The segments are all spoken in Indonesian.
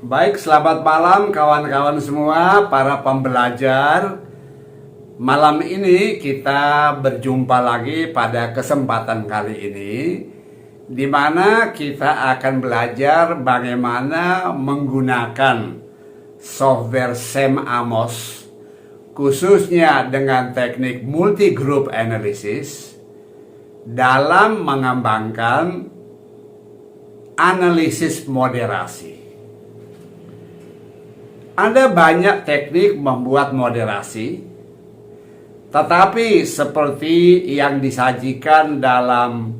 Baik, selamat malam kawan-kawan semua, para pembelajar. Malam ini kita berjumpa lagi pada kesempatan kali ini, di mana kita akan belajar bagaimana menggunakan software Sam Amos, khususnya dengan teknik multi-group analysis, dalam mengembangkan analisis moderasi. Ada banyak teknik membuat moderasi, tetapi seperti yang disajikan dalam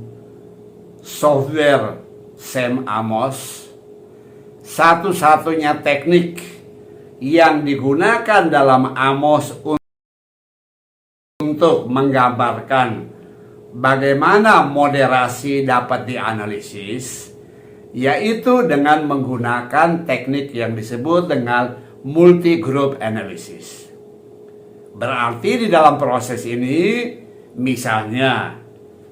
software Sam Amos, satu-satunya teknik yang digunakan dalam Amos untuk menggambarkan bagaimana moderasi dapat dianalisis, yaitu dengan menggunakan teknik yang disebut dengan multi-group analysis. Berarti di dalam proses ini, misalnya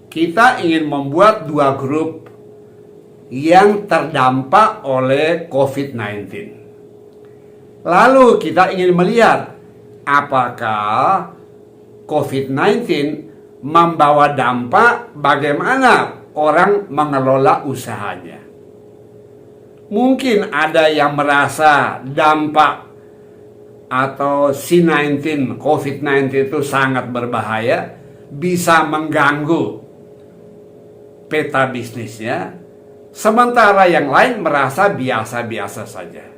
kita ingin membuat dua grup yang terdampak oleh COVID-19. Lalu kita ingin melihat apakah COVID-19 membawa dampak bagaimana orang mengelola usahanya. Mungkin ada yang merasa dampak atau C19, COVID-19 itu sangat berbahaya, bisa mengganggu peta bisnisnya, sementara yang lain merasa biasa-biasa saja.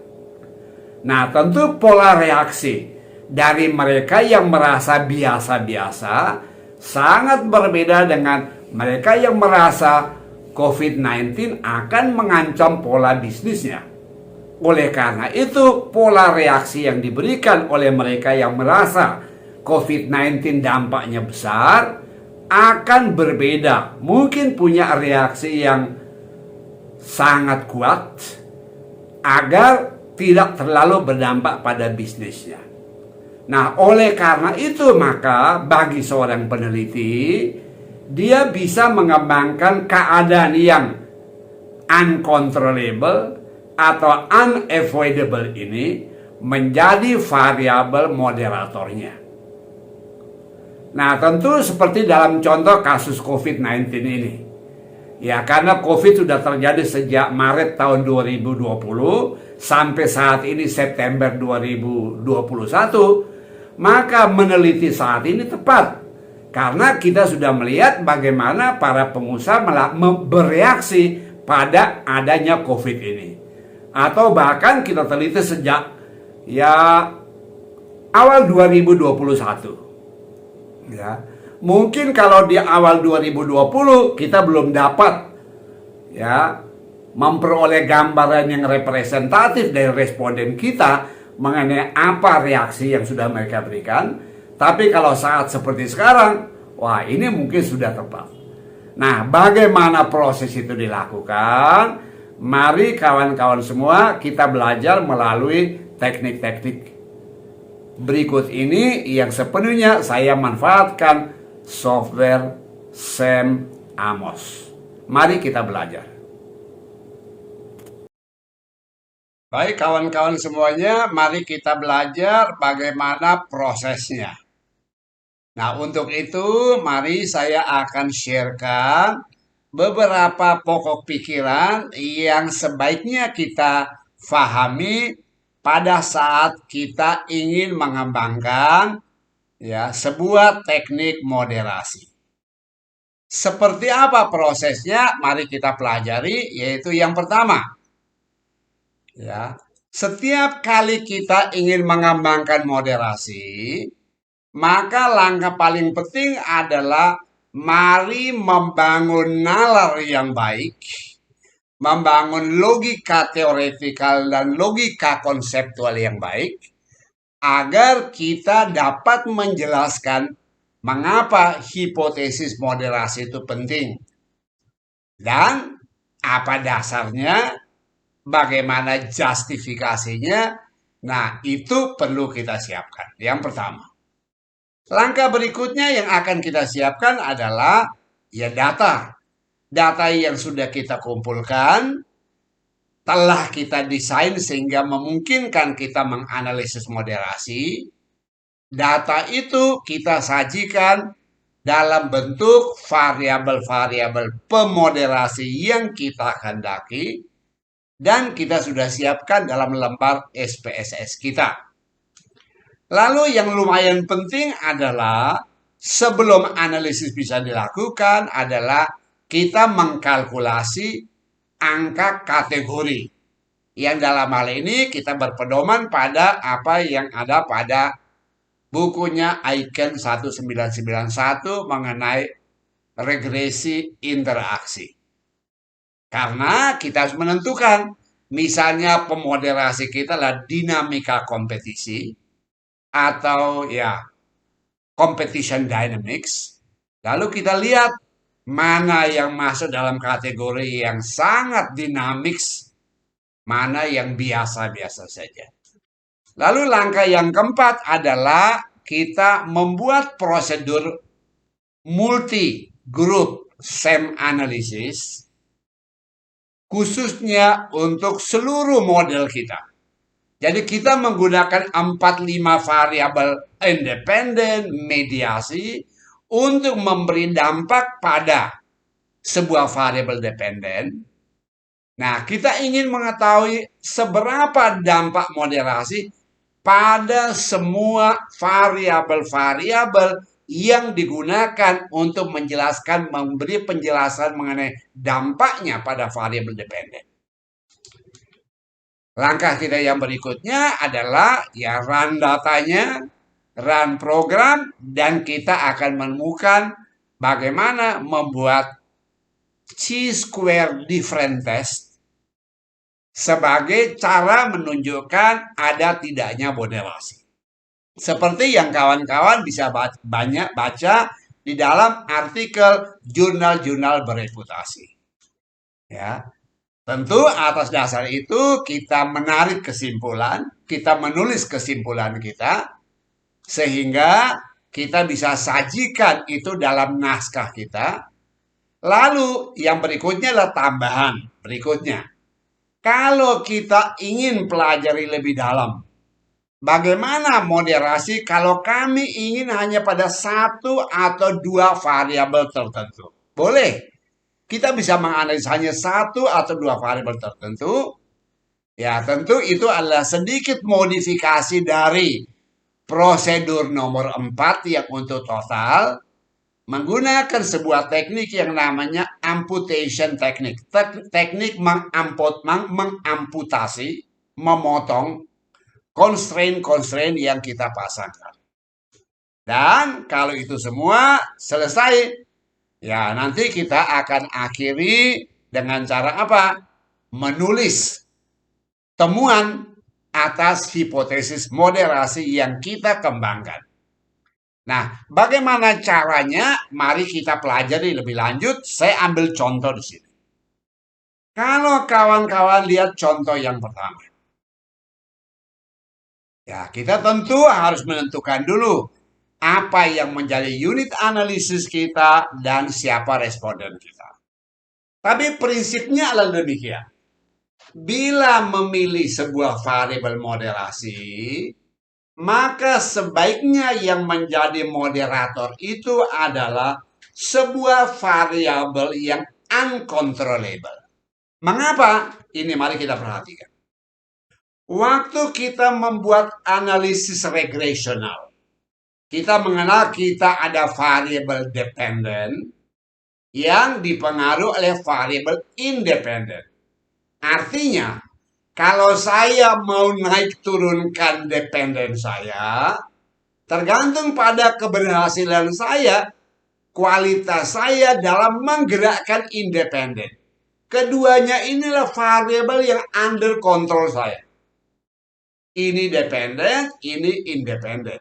Nah, tentu pola reaksi dari mereka yang merasa biasa-biasa sangat berbeda dengan mereka yang merasa COVID-19 akan mengancam pola bisnisnya. Oleh karena itu, pola reaksi yang diberikan oleh mereka yang merasa COVID-19 dampaknya besar akan berbeda. Mungkin punya reaksi yang sangat kuat agar tidak terlalu berdampak pada bisnisnya. Nah, oleh karena itu maka bagi seorang peneliti, dia bisa mengembangkan keadaan yang uncontrollable atau unavoidable ini menjadi variabel moderatornya. Nah, tentu seperti dalam contoh kasus COVID-19 ini. Ya, karena COVID sudah terjadi sejak Maret tahun 2020 sampai saat ini September 2021, maka meneliti saat ini tepat. Karena kita sudah melihat bagaimana para pengusaha bereaksi pada adanya COVID ini. Atau bahkan kita teliti sejak awal 2021. Ya. Mungkin kalau di awal 2020 kita belum dapat memperoleh gambaran yang representatif dari responden kita mengenai apa reaksi yang sudah mereka berikan. Tapi kalau saat seperti sekarang, wah ini mungkin sudah tepat. Nah, bagaimana proses itu dilakukan? Mari kawan-kawan semua kita belajar melalui teknik-teknik berikut ini yang sepenuhnya saya manfaatkan software Sam Amos. Mari kita belajar. Baik kawan-kawan semuanya, mari kita belajar bagaimana prosesnya. Nah, untuk itu mari saya akan sharekan beberapa pokok pikiran yang sebaiknya kita fahami pada saat kita ingin mengembangkan sebuah teknik moderasi. Seperti apa prosesnya? Mari kita pelajari, yaitu yang pertama. Setiap kali kita ingin mengembangkan moderasi, maka langkah paling penting adalah mari membangun nalar yang baik, membangun logika teoretikal dan logika konseptual yang baik, agar kita dapat menjelaskan mengapa hipotesis moderasi itu penting. Dan apa dasarnya, bagaimana justifikasinya, nah itu perlu kita siapkan. Yang pertama. Langkah berikutnya yang akan kita siapkan adalah data. Data yang sudah kita kumpulkan telah kita desain sehingga memungkinkan kita menganalisis moderasi. Data itu kita sajikan dalam bentuk variabel-variabel pemoderasi yang kita kehendaki dan kita sudah siapkan dalam lembar SPSS kita. Lalu yang lumayan penting adalah sebelum analisis bisa dilakukan adalah kita mengkalkulasi angka kategori. Yang dalam hal ini kita berpedoman pada apa yang ada pada bukunya Aiken 1991 mengenai regresi interaksi. Karena kita harus menentukan, misalnya pemoderasi kita adalah dinamika kompetisi atau ya competition dynamics. Lalu kita lihat mana yang masuk dalam kategori yang sangat dinamis, mana yang biasa-biasa saja. Lalu langkah yang keempat adalah kita membuat prosedur multi group SEM analysis khususnya untuk seluruh model kita. Jadi kita menggunakan 4-5 variabel independen mediasi untuk memberi dampak pada sebuah variabel dependen. Nah, kita ingin mengetahui seberapa dampak moderasi pada semua variabel-variabel yang digunakan untuk menjelaskan, memberi penjelasan mengenai dampaknya pada variabel dependen. Langkah kita yang berikutnya adalah ya run datanya, run program, dan kita akan menemukan bagaimana membuat chi-square difference test sebagai cara menunjukkan ada tidaknya moderasi. Seperti yang kawan-kawan bisa banyak baca di dalam artikel jurnal-jurnal bereputasi. Ya, tentu atas dasar itu kita menarik kesimpulan, kita menulis kesimpulan kita, sehingga kita bisa sajikan itu dalam naskah kita. Lalu yang berikutnya adalah tambahan berikutnya. Kalau kita ingin pelajari lebih dalam, bagaimana moderasi kalau kami ingin hanya pada 1 atau 2 variabel tertentu? Boleh. Kita bisa menganalisis hanya 1 atau 2 variabel tertentu. Ya, tentu itu adalah sedikit modifikasi dari prosedur nomor 4 yang untuk total, menggunakan sebuah teknik yang namanya amputation teknik. Teknik mengamputasi, memotong constraint yang kita pasangkan. Dan kalau itu semua selesai, ya nanti kita akan akhiri dengan cara apa? Menulis temuan atas hipotesis moderasi yang kita kembangkan. Nah, bagaimana caranya? Mari kita pelajari lebih lanjut. Saya ambil contoh di sini. Kalau kawan-kawan lihat contoh yang pertama. Ya, kita tentu harus menentukan dulu apa yang menjadi unit analisis kita dan siapa responden kita. Tapi prinsipnya adalah demikian. Bila memilih sebuah variabel moderasi, maka sebaiknya yang menjadi moderator itu adalah sebuah variabel yang uncontrollable. Mengapa? Ini mari kita perhatikan. Waktu kita membuat analisis regresional, kita mengenal kita ada variabel dependen yang dipengaruhi oleh variabel independen. Artinya, kalau saya mau naik turunkan dependen saya, tergantung pada keberhasilan saya, kualitas saya dalam menggerakkan independen. Keduanya inilah variabel yang under control saya. Ini dependen, ini independen.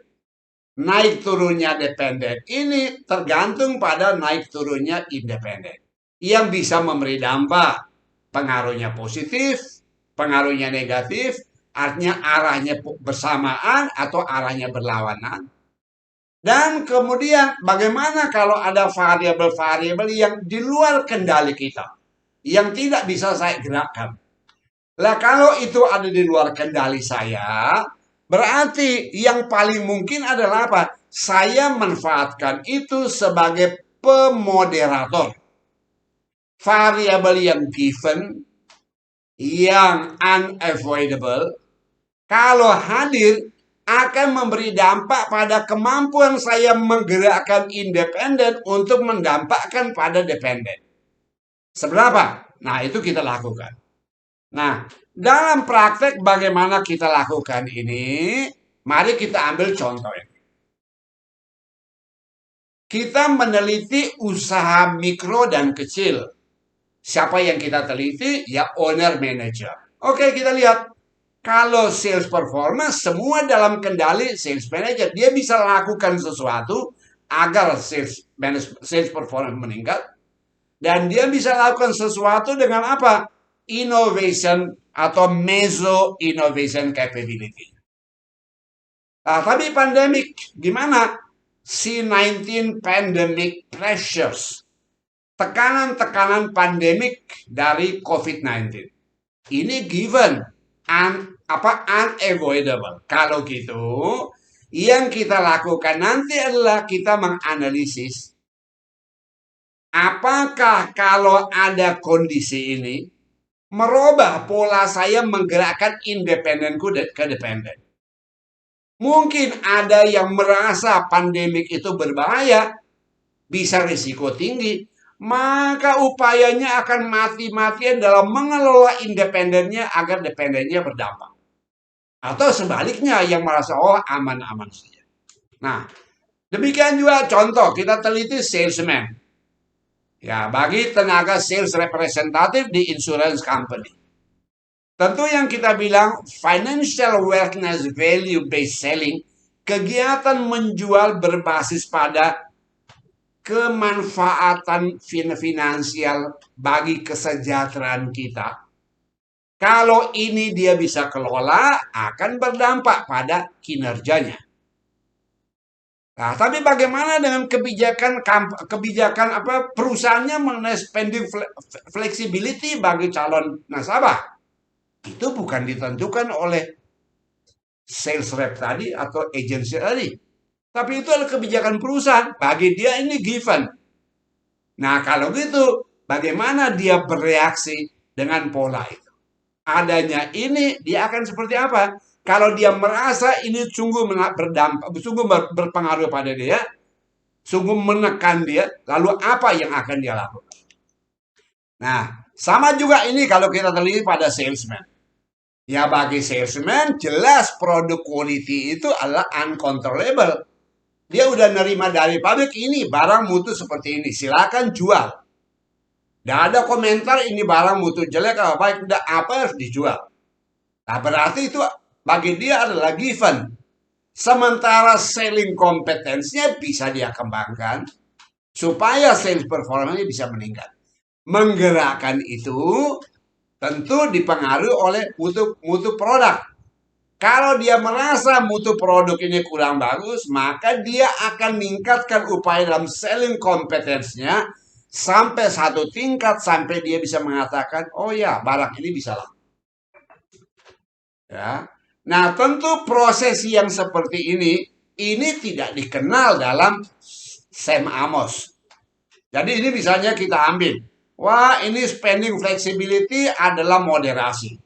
Naik turunnya dependen ini tergantung pada naik turunnya independen. Yang bisa memberi dampak, pengaruhnya positif, pengaruhnya negatif, artinya arahnya bersamaan atau arahnya berlawanan. Dan kemudian bagaimana kalau ada variabel-variabel yang di luar kendali kita, yang tidak bisa saya gerakkan. Lah kalau itu ada di luar kendali saya, berarti yang paling mungkin adalah apa? Saya manfaatkan itu sebagai pemoderator. Variabel yang given, yang unavoidable, kalau hadir akan memberi dampak pada kemampuan saya menggerakkan independen untuk mendampakkan pada dependen. Seberapa? Nah, itu kita lakukan. Nah, dalam praktek bagaimana kita lakukan ini, mari kita ambil contoh ini. Kita meneliti usaha mikro dan kecil. Siapa yang kita teliti? Ya owner manager. Oke, kita lihat. Kalau sales performance, semua dalam kendali sales manager. Dia bisa lakukan sesuatu agar sales performance meningkat. Dan dia bisa lakukan sesuatu dengan apa? Innovation atau meso innovation capability. Nah, tapi pandemic gimana? C-19 pandemic pressures. Tekanan-tekanan pandemik dari COVID-19. Ini given, unavoidable. Kalau gitu, yang kita lakukan nanti adalah kita menganalisis apakah kalau ada kondisi ini merubah pola saya menggerakkan independenku ke dependen. Mungkin ada yang merasa pandemik itu berbahaya, bisa risiko tinggi, maka upayanya akan mati-matian dalam mengelola independennya agar dependennya berdampak. Atau sebaliknya yang merasa oh aman-aman saja. Nah, demikian juga contoh kita teliti salesman. Ya, bagi tenaga sales representatif di insurance company. Tentu yang kita bilang financial wellness value based selling, kegiatan menjual berbasis pada kemanfaatan finansial bagi kesejahteraan kita. Kalau ini dia bisa kelola, akan berdampak pada kinerjanya. Nah, tapi bagaimana dengan kebijakan perusahaannya mengenai spending flexibility bagi calon nasabah? Itu bukan ditentukan oleh sales rep tadi atau agency tadi. Tapi itu adalah kebijakan perusahaan. Bagi dia ini given. Nah, kalau gitu, bagaimana dia bereaksi dengan pola itu? Adanya ini, dia akan seperti apa? Kalau dia merasa ini sungguh berdampak, sungguh berpengaruh pada dia, sungguh menekan dia, lalu apa yang akan dia lakukan? Nah, sama juga ini kalau kita teliti pada salesman. Ya bagi salesman jelas produk quality itu adalah uncontrollable. Dia udah nerima dari pabrik ini barang mutu seperti ini, silakan jual. Tidak ada komentar ini barang mutu jelek apa baik, tidak apa harus dijual. Nah berarti itu bagi dia adalah given. Sementara selling kompetensinya bisa dia kembangkan supaya sales performanya bisa meningkat. Menggerakkan itu tentu dipengaruhi oleh mutu produk. Kalau dia merasa mutu produk ini kurang bagus, maka dia akan meningkatkan upaya dalam selling kompetensinya sampai satu tingkat sampai dia bisa mengatakan, oh ya barang ini bisa laku. Ya. Nah tentu proses yang seperti ini tidak dikenal dalam Sam Amos. Jadi ini misalnya kita ambil, wah ini spending flexibility adalah moderasi.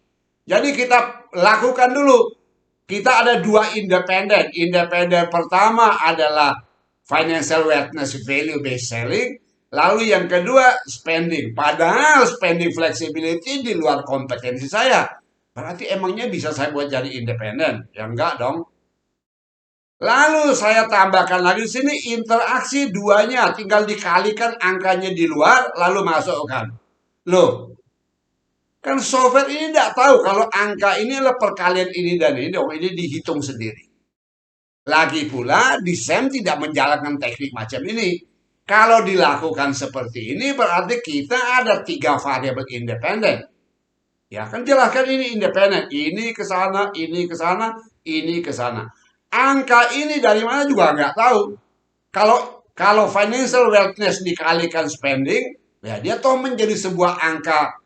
Jadi kita lakukan dulu. Kita ada dua independen. Independen pertama adalah financial wellness value based selling. Lalu yang kedua spending. Padahal spending flexibility di luar kompetensi saya. Berarti emangnya bisa saya buat jadi independen? Ya enggak dong. Lalu saya tambahkan lagi di sini interaksi duanya. Tinggal dikalikan angkanya di luar lalu masukkan. Loh, kan software ini tidak tahu kalau angka ini adalah perkalian ini dan ini, ini dihitung sendiri. Lagi pula, desain tidak menjalankan teknik macam ini. Kalau dilakukan seperti ini, berarti kita ada 3 variabel independen. Ya kan jelaskan ini independen. Ini ke sana, ini ke sana, ini ke sana. Angka ini dari mana juga nggak tahu. Kalau financial wellness dikalikan spending, ya dia toh menjadi sebuah angka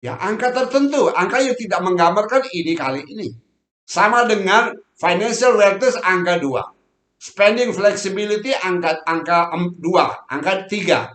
Ya, angka tertentu, angka yang tidak menggambarkan ini kali ini. Sama dengan financial wellness angka 2. Spending flexibility angka 2, angka 3.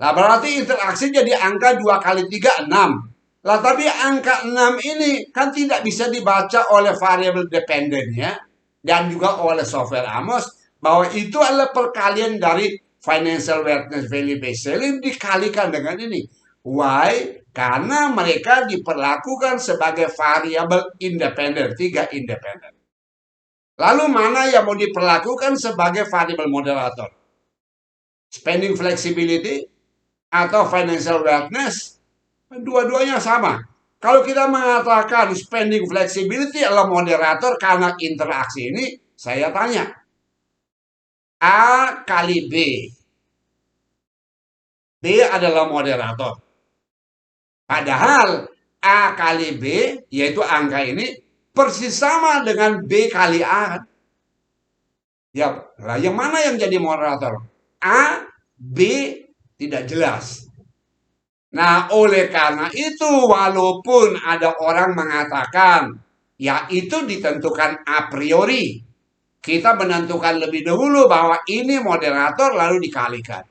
Nah, berarti interaksi jadi angka 2 kali 3, 6. Lah, tapi angka 6 ini kan tidak bisa dibaca oleh variable dependennya dan juga oleh software Amos bahwa itu adalah perkalian dari financial wellness value based selling dikalikan dengan ini. Why? Karena mereka diperlakukan sebagai variabel independen, 3 independen. Lalu mana yang mau diperlakukan sebagai variabel moderator? Spending flexibility atau financial wellness? Dua-duanya sama. Kalau kita mengatakan spending flexibility adalah moderator karena interaksi ini, saya tanya, A kali B. B adalah moderator. Padahal A kali B, yaitu angka ini, persis sama dengan B kali A. Ya, lah yang mana yang jadi moderator? A, B, tidak jelas. Nah, oleh karena itu, walaupun ada orang mengatakan, ya itu ditentukan a priori. Kita menentukan lebih dahulu bahwa ini moderator lalu dikalikan.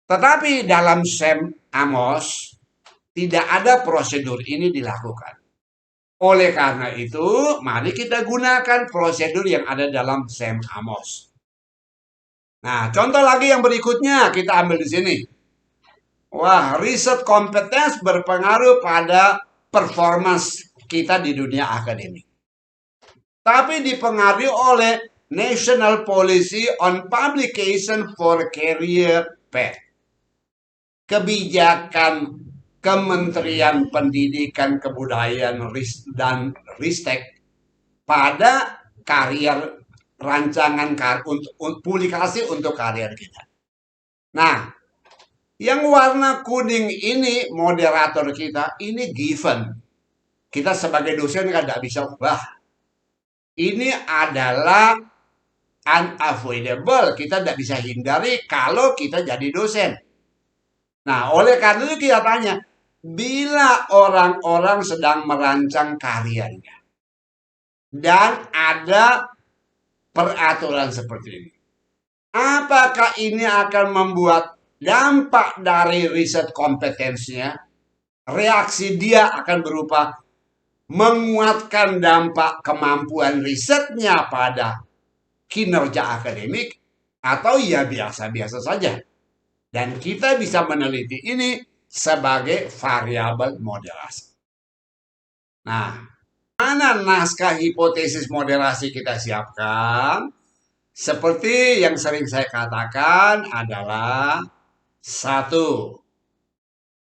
Tetapi dalam Sam Amos, tidak ada prosedur ini dilakukan. Oleh karena itu, mari kita gunakan prosedur yang ada dalam Sam Amos. Nah, contoh lagi yang berikutnya kita ambil di sini. Wah, riset kompetens berpengaruh pada performance kita di dunia akademik. Tapi dipengaruhi oleh National Policy on Publication for Career Path. Kebijakan Kementerian Pendidikan, Kebudayaan, dan Ristek pada karier rancangan untuk publikasi untuk karier kita. Nah, yang warna kuning ini moderator kita, ini given. Kita sebagai dosen kan tidak bisa ubah. Ini adalah unavoidable. Kita tidak bisa hindari kalau kita jadi dosen. Nah, oleh karena itu kita tanya, bila orang-orang sedang merancang karyanya dan ada peraturan seperti ini, apakah ini akan membuat dampak dari riset kompetensinya? Reaksi dia akan berupa menguatkan dampak kemampuan risetnya pada kinerja akademik atau ya biasa-biasa saja. Dan kita bisa meneliti ini sebagai variabel moderasi. Nah, mana naskah hipotesis moderasi kita siapkan? Seperti yang sering saya katakan adalah satu,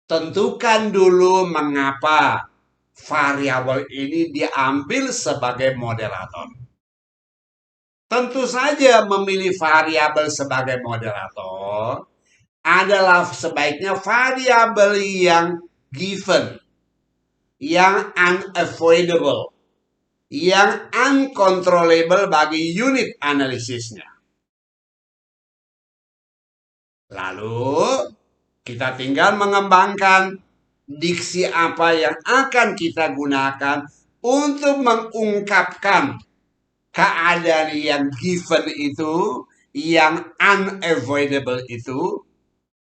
tentukan dulu mengapa variabel ini diambil sebagai moderator. Tentu saja memilih variabel sebagai moderator adalah sebaiknya variabel yang given, yang unavoidable, yang uncontrollable bagi unit analisisnya. Lalu kita tinggal mengembangkan diksi apa yang akan kita gunakan untuk mengungkapkan keadaan yang given itu, yang unavoidable itu,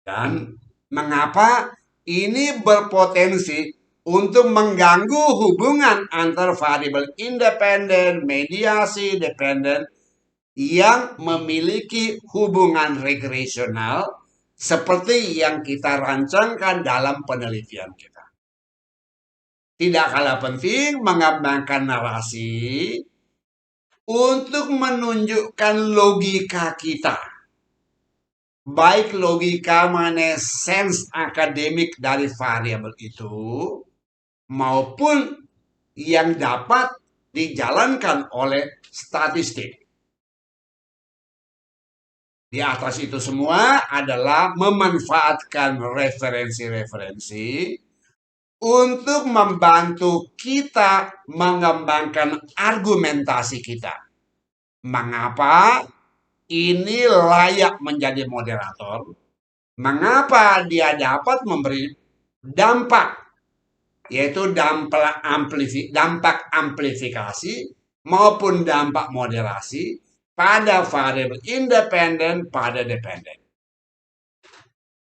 dan mengapa ini berpotensi untuk mengganggu hubungan antar variabel independen, mediasi dependen yang memiliki hubungan regresional seperti yang kita rancangkan dalam penelitian kita. Tidak kalah penting mengembangkan narasi untuk menunjukkan logika kita. Baik logika mengenai sense akademik dari variabel itu, maupun yang dapat dijalankan oleh statistik. Di atas itu semua adalah memanfaatkan referensi-referensi untuk membantu kita mengembangkan argumentasi kita. Mengapa ini layak menjadi moderator? Mengapa dia dapat memberi dampak yaitu dampak amplifikasi maupun dampak moderasi pada variabel independen pada dependen.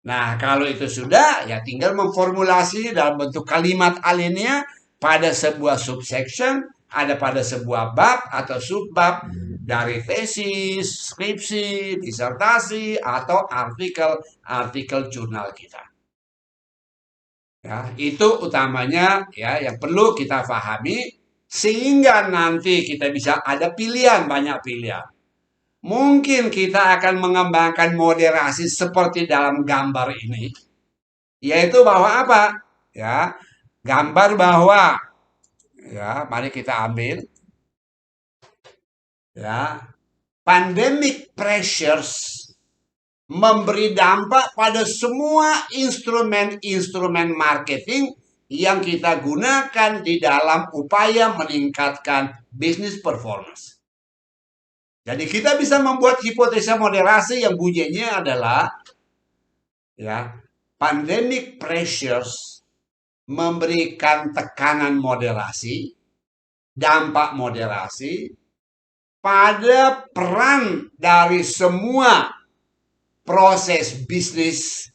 Nah, kalau itu sudah, ya tinggal memformulasi dalam bentuk kalimat alinea pada sebuah subsection, ada pada sebuah bab atau subbab dari tesis, skripsi, disertasi, atau artikel jurnal kita. Ya, itu utamanya ya yang perlu kita pahami sehingga nanti kita bisa ada pilihan, banyak pilihan. Mungkin kita akan mengembangkan moderasi seperti dalam gambar ini, yaitu bahwa apa? Ya, gambar bahwa ya, mari kita ambil ya, pandemic pressures memberi dampak pada semua instrumen-instrumen marketing yang kita gunakan di dalam upaya meningkatkan business performance. Jadi kita bisa membuat hipotesa moderasi yang bunyinya adalah ya, pandemic pressures memberikan tekanan moderasi, dampak moderasi pada peran dari semua proses bisnis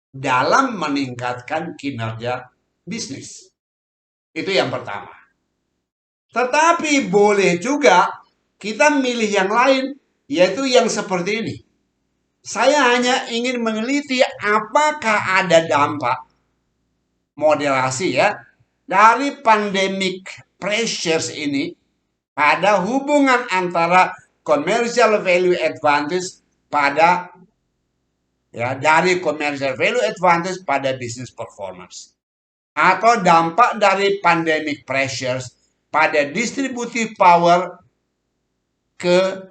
dalam meningkatkan kinerja bisnis. Itu yang pertama. Tetapi boleh juga kita milih yang lain, yaitu yang seperti ini. Saya hanya ingin meneliti apakah ada dampak moderasi ya dari pandemic pressures ini pada hubungan antara commercial value advantage pada ya dari commercial value advantage pada business performance atau dampak dari pandemic pressures pada distributive power ke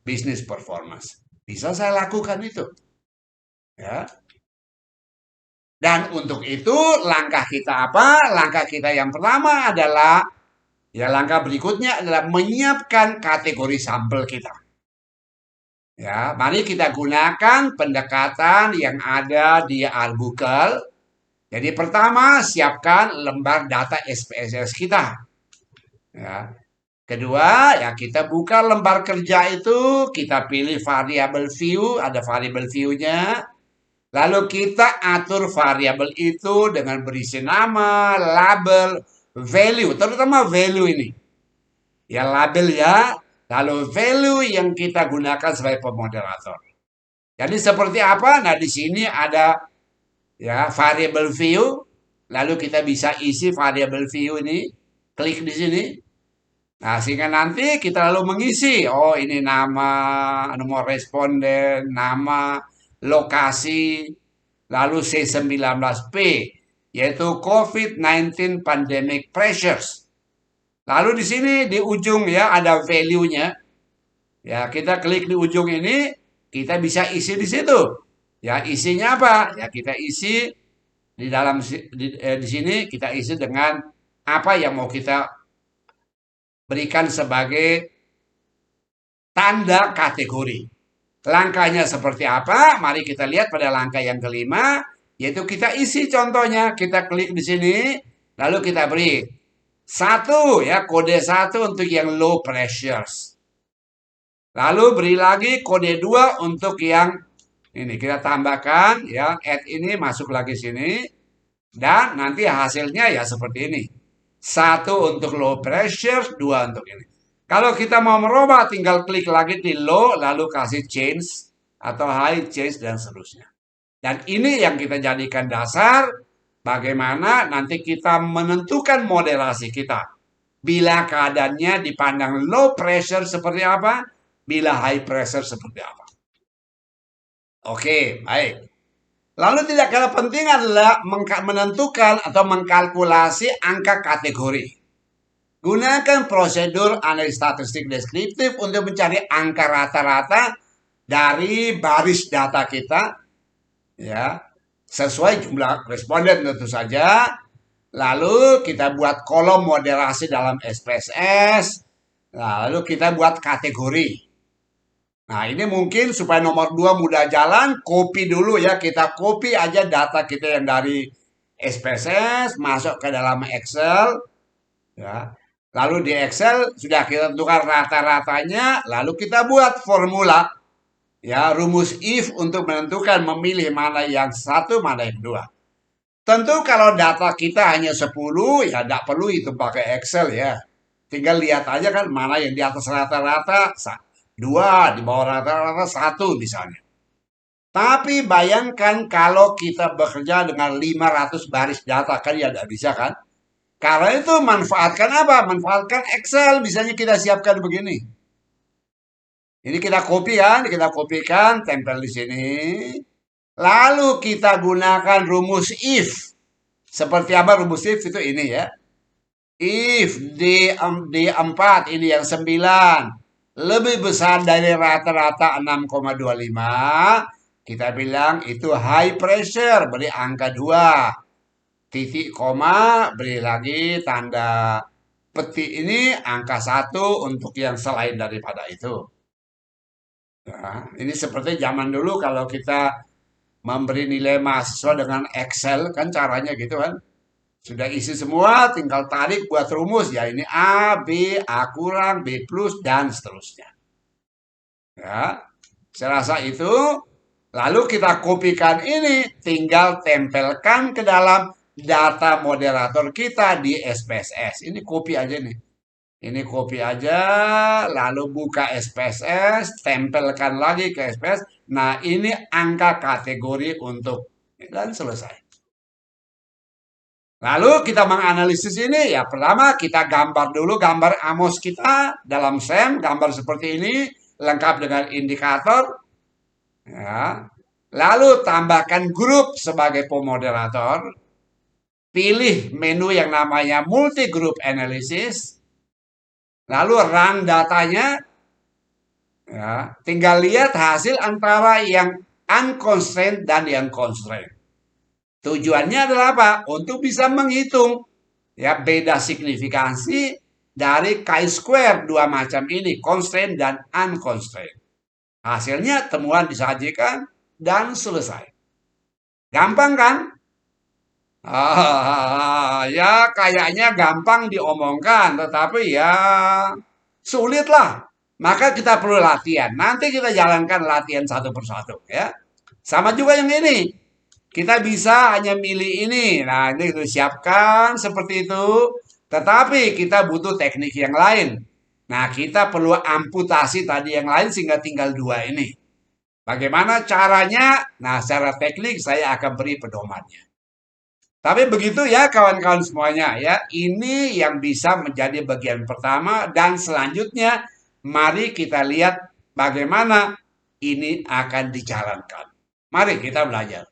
business performance. Bisa saya lakukan itu. Ya. Dan untuk itu langkah kita apa? Langkah kita yang pertama adalah ya langkah berikutnya adalah menyiapkan kategori sampel kita. Ya, mari kita gunakan pendekatan yang ada di Arbuckle. Jadi pertama siapkan lembar data SPSS kita. Ya. Kedua, ya kita buka lembar kerja itu, kita pilih variable view, ada variable view-nya. Lalu kita atur variabel itu dengan berisi nama, label, value, terutama value ini. Ya label ya, lalu value yang kita gunakan sebagai pemoderator. Jadi seperti apa? Nah, di sini ada ya variable view, lalu kita bisa isi variable view ini, klik di sini. Nah, sehingga nanti kita lalu mengisi, oh ini nama, nomor responden, nama, lokasi, lalu C19P, yaitu COVID-19 Pandemic Pressures. Lalu di sini di ujung ya ada value-nya. Ya, kita klik di ujung ini, kita bisa isi di situ. Ya, isinya apa? Ya, kita isi di dalam di sini kita isi dengan apa yang mau kita berikan sebagai tanda kategori. Langkahnya seperti apa? Mari kita lihat pada langkah yang kelima, yaitu kita isi contohnya. Kita klik di sini, lalu kita beri satu ya kode 1 untuk yang low pressures. Lalu beri lagi kode 2 untuk yang ini kita tambahkan ya add ini masuk lagi sini dan nanti hasilnya ya seperti ini. 1 untuk low pressure, 2 untuk ini. Kalau kita mau merubah, tinggal klik lagi di low, lalu kasih change atau high change dan seterusnya. Dan ini yang kita jadikan dasar bagaimana nanti kita menentukan moderasi kita. Bila keadaannya dipandang low pressure seperti apa, bila high pressure seperti apa. Oke, baik. Lalu tidak kalah penting adalah menentukan atau mengkalkulasi angka kategori. Gunakan prosedur analisis statistik deskriptif untuk mencari angka rata-rata dari baris data kita, ya, sesuai jumlah responden tentu saja. Lalu kita buat kolom moderasi dalam SPSS. Lalu kita buat kategori. Nah, ini mungkin supaya nomor 2 mudah jalan, copy dulu ya. Kita copy aja data kita yang dari SPSS, masuk ke dalam Excel, ya. Lalu di Excel sudah kita tentukan rata-ratanya, lalu kita buat formula, ya, rumus if untuk menentukan memilih mana yang satu, mana yang dua. Tentu kalau data kita hanya 10, ya tidak perlu itu pakai Excel ya. Tinggal lihat aja kan mana yang di atas rata-rata, 2, di bawah rata-rata 1 misalnya. Tapi bayangkan kalau kita bekerja dengan 500 baris data, kan ya tidak bisa kan? Karena itu manfaatkan apa? Manfaatkan Excel, misalnya kita siapkan begini. Ini kita copy kan, kita kopikan, tempel di sini. Lalu kita gunakan rumus if. Seperti apa rumus if itu ini ya. If D4 ini yang 9 lebih besar dari rata-rata 6,25, kita bilang itu high pressure, beri angka 2. Titik koma, beri lagi tanda petik ini angka 1 untuk yang selain daripada itu. Nah, ini seperti zaman dulu kalau kita memberi nilai mahasiswa dengan Excel, kan caranya gitu kan. Sudah isi semua, tinggal tarik buat rumus. Ya ini A, B, A kurang, B plus, dan seterusnya. Ya, saya rasa itu. Lalu kita kopikan ini, tinggal tempelkan ke dalam data moderator kita di SPSS. Ini copy aja nih. Ini copy aja, lalu buka SPSS, tempelkan lagi ke SPSS. Nah, ini angka kategori untuk, dan selesai. Lalu kita menganalisis ini, ya pertama kita gambar dulu gambar Amos kita dalam SEM, gambar seperti ini, lengkap dengan indikator. Ya. Lalu tambahkan grup sebagai pemoderator. Pilih menu yang namanya multi group analysis. Lalu run datanya. Ya, tinggal lihat hasil antara yang unconstrained dan yang constrained. Tujuannya adalah apa? Untuk bisa menghitung ya beda signifikansi dari chi-square dua macam ini, constrained dan unconstrained. Hasilnya temuan disajikan dan selesai. Gampang kan? Ya kayaknya gampang diomongkan, tetapi ya sulit lah. Maka kita perlu latihan. Nanti kita jalankan latihan satu persatu ya. Sama juga yang ini. Kita bisa hanya milih ini. Nah, ini kita siapkan seperti itu. Tetapi kita butuh teknik yang lain. Nah, kita perlu amputasi tadi yang lain sehingga tinggal 2 ini. Bagaimana caranya? Nah, secara teknik saya akan beri pedomannya. Tapi begitu ya kawan-kawan semuanya ya. Ini yang bisa menjadi bagian pertama dan selanjutnya mari kita lihat bagaimana ini akan dijalankan. Mari kita belajar.